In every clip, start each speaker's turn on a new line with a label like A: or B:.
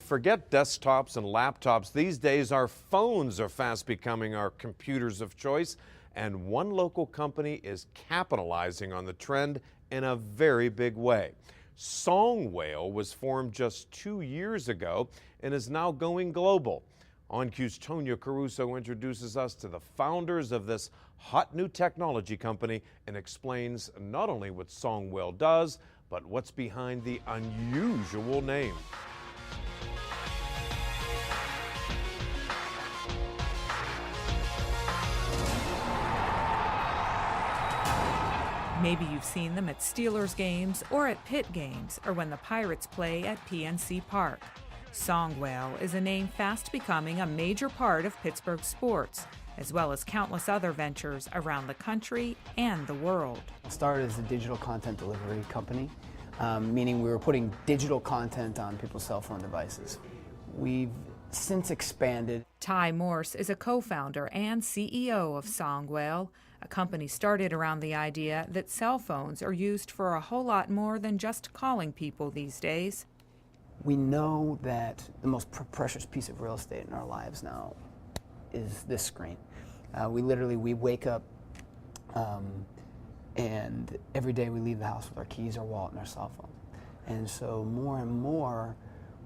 A: Forget desktops and laptops. These days, our phones are fast becoming our computers of choice, and one local company is capitalizing on the trend in a very big way. Songwhale was formed just 2 years ago and is now going global. OnQ's Tonya Caruso introduces us to the founders of this hot new technology company and explains not only what Songwhale does, but what's behind the unusual name.
B: Maybe you've seen them at Steelers games or at Pitt games or when the Pirates play at PNC Park. Songwhale is a name fast becoming a major part of Pittsburgh sports, as well as countless other ventures around the country and the world.
C: It started as a digital content delivery company, meaning we were putting digital content on people's cell phone devices. We've since expanded.
B: Ty Morse is a co-founder and CEO of Songwhale, a company started around the idea that cell phones are used for a whole lot more than just calling people these days.
C: We know that the most precious piece of real estate in our lives now is this screen. We wake up and every day we leave the house with our keys, our wallet, and our cell phone. And so more and more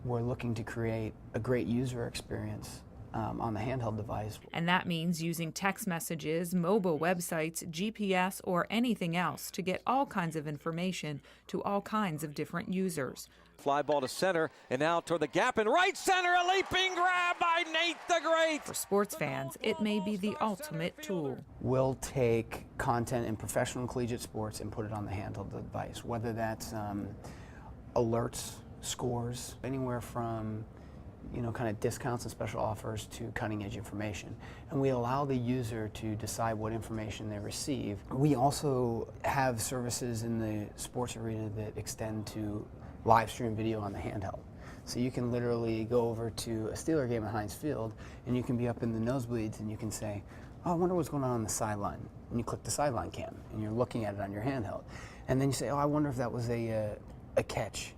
C: we're looking to create a great user experience on the handheld device.
B: And that means using text messages, mobile websites, GPS, or anything else to get all kinds of information to all kinds of different users.
D: Fly ball to center, and now toward the gap in right center, a leaping grab by Nate the Great.
B: For sports fans, it may be the ultimate tool.
C: We'll take content in professional and collegiate sports and put it on the handheld device, whether that's alerts, scores, anywhere from kind of discounts and special offers to cutting edge information. And we allow the user to decide what information they receive. We also have services in the sports arena that extend to live stream video on the handheld. So you can literally go over to a Steeler game at Heinz Field and you can be up in the nosebleeds and you can say, oh, I wonder what's going on the sideline. And you click the sideline cam and you're looking at it on your handheld. And then you say, oh, I wonder if that was a catch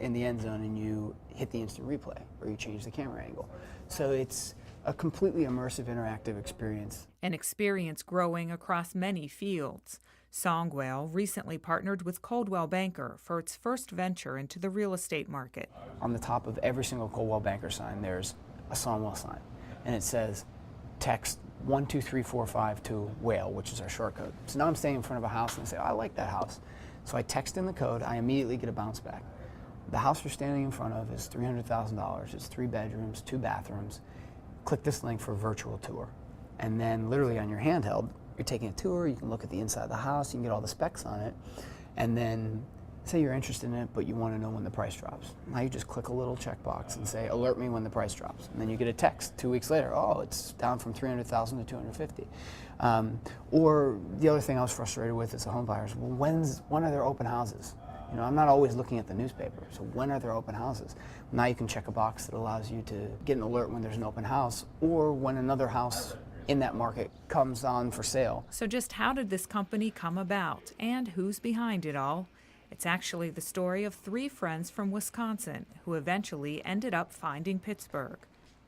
C: in the end zone, and you hit the instant replay or you change the camera angle. So it's a completely immersive, interactive experience.
B: An experience growing across many fields. Songwhale recently partnered with Coldwell Banker for its first venture into the real estate market.
C: On the top of every single Coldwell Banker sign, there's a Songwhale sign, and it says, text 12345 to Whale, which is our short code. So now I'm standing in front of a house and I say, oh, I like that house. So I text in the code, I immediately get a bounce back. The house you're standing in front of is $300,000. It's 3 bedrooms, 2 bathrooms. Click this link for a virtual tour. And then literally on your handheld, you're taking a tour, you can look at the inside of the house, you can get all the specs on it. And then say you're interested in it, but you want to know when the price drops. Now you just click a little checkbox and say, alert me when the price drops. And then you get a text 2 weeks later, oh, it's down from 300,000 to 250. Or the other thing I was frustrated with as a home buyer is, well, when are there open houses? I'm not always looking at the newspaper, so when are there open houses? Now you can check a box that allows you to get an alert when there's an open house or when another house in that market comes on for sale.
B: So just how did this company come about, and who's behind it all? It's actually the story of 3 friends from Wisconsin who eventually ended up finding Pittsburgh.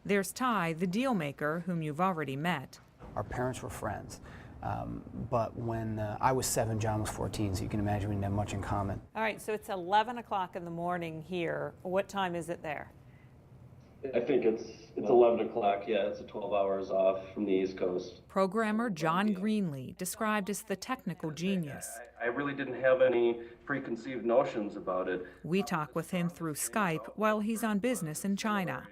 B: There's Ty, the deal maker, whom you've already met.
C: Our parents were friends. But when I was 7, John was 14, so you can imagine we didn't have much in common.
E: All right, so it's 11 o'clock in the morning here. What time is it there?
F: I think it's 11 o'clock, yeah, it's 12 hours off from the East Coast.
B: Programmer John Greenlee, described as the technical genius.
F: I really didn't have any preconceived notions about it.
B: We talk with him through Skype while he's on business in China.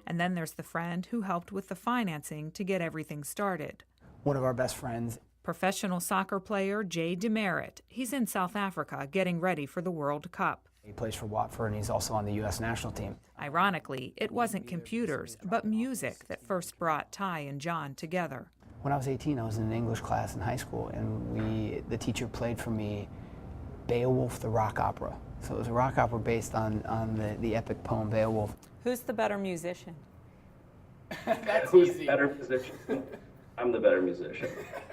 B: And then there's the friend who helped with the financing to get everything started.
C: One of our best friends.
B: Professional soccer player Jay Demerit. He's in South Africa getting ready for the World Cup.
C: He plays for Watford and he's also on the U.S. national team.
B: Ironically, it wasn't computers, but music that first brought Ty and John together.
C: When I was 18, I was in an English class in high school, and the teacher played for me Beowulf the rock opera. So it was a rock opera based on the epic poem Beowulf.
E: Who's the better musician?
C: That's
F: Who's
C: easy.
F: the better musician? I'm the better musician.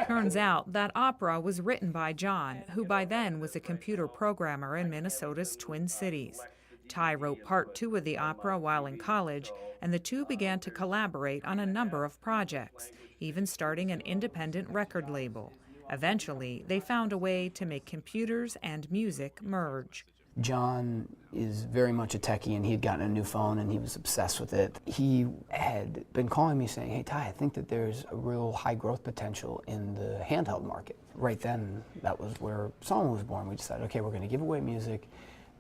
B: Turns out that opera was written by John, who by then was a computer programmer in Minnesota's Twin Cities. Ty wrote part 2 of the opera while in college, and the two began to collaborate on a number of projects, even starting an independent record label. Eventually, they found a way to make computers and music merge.
C: John is very much a techie, and he had gotten a new phone and he was obsessed with it. He had been calling me saying, "Hey Ty, I think that there's a real high growth potential in the handheld market." Right then, that was where Song was born. We decided, okay, we're going to give away music,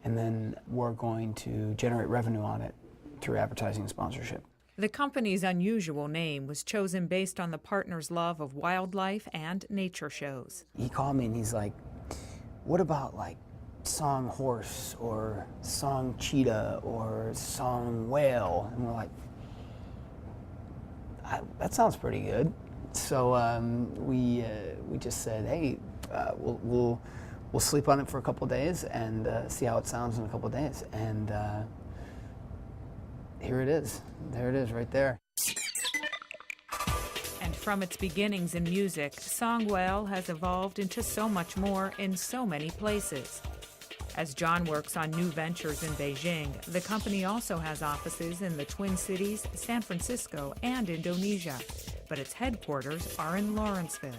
C: and then we're going to generate revenue on it through advertising and sponsorship.
B: The company's unusual name was chosen based on the partners' love of wildlife and nature shows.
C: He called me and he's like, "What about like Song Horse or Song Cheetah or Song Whale?" And we're like, that sounds pretty good. So we just said, "Hey, we'll sleep on it for a couple days and see how it sounds in a couple days." And here it is. There it is, right there.
B: And from its beginnings in music, Song Whale has evolved into so much more in so many places. As John works on new ventures in Beijing, the company also has offices in the Twin Cities, San Francisco, and Indonesia, but its headquarters are in Lawrenceville.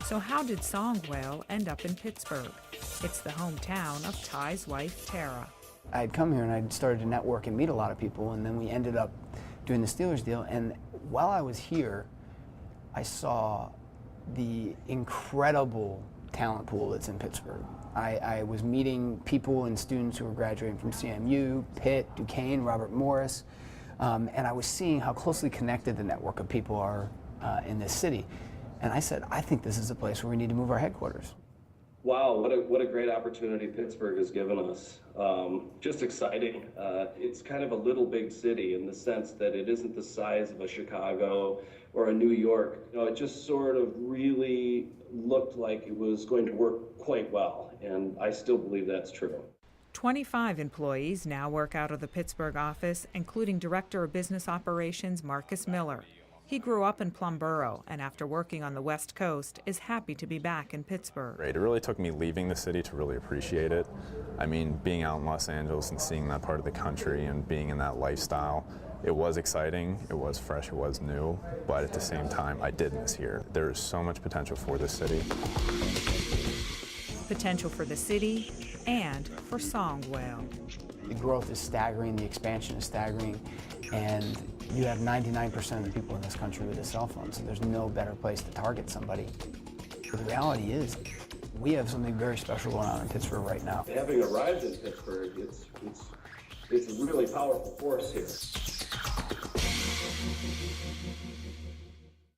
B: So how did Song Whale end up in Pittsburgh? It's the hometown of Ty's wife, Tara.
C: I had come here and I'd started to network and meet a lot of people, and then we ended up doing the Steelers deal. And while I was here, I saw the incredible talent pool that's in Pittsburgh. I was meeting people and students who were graduating from CMU, Pitt, Duquesne, Robert Morris, and I was seeing how closely connected the network of people are in this city. And I said, I think this is a place where we need to move our headquarters.
F: Wow, what a great opportunity Pittsburgh has given us. Just exciting. It's kind of a little big city in the sense that it isn't the size of a Chicago or a New York. You know, it just sort of really looked like it was going to work quite well, and I still believe that's true.
B: 25 employees now work out of the Pittsburgh office, including Director of Business Operations Marcus Miller. He grew up in Plumboro, and after working on the West Coast, is happy to be back in Pittsburgh.
G: It really took me leaving the city to really appreciate it. I mean, being out in Los Angeles and seeing that part of the country and being in that lifestyle, it was exciting, it was fresh, it was new, but at the same time, I did miss here. There is so much potential for this city.
B: Potential for the city and for Song Whale.
C: The growth is staggering, the expansion is staggering, and you have 99% of the people in this country with a cell phone, so there's no better place to target somebody. The reality is, we have something very special going on in Pittsburgh right now.
F: Having arrived in Pittsburgh, it's a really powerful force here.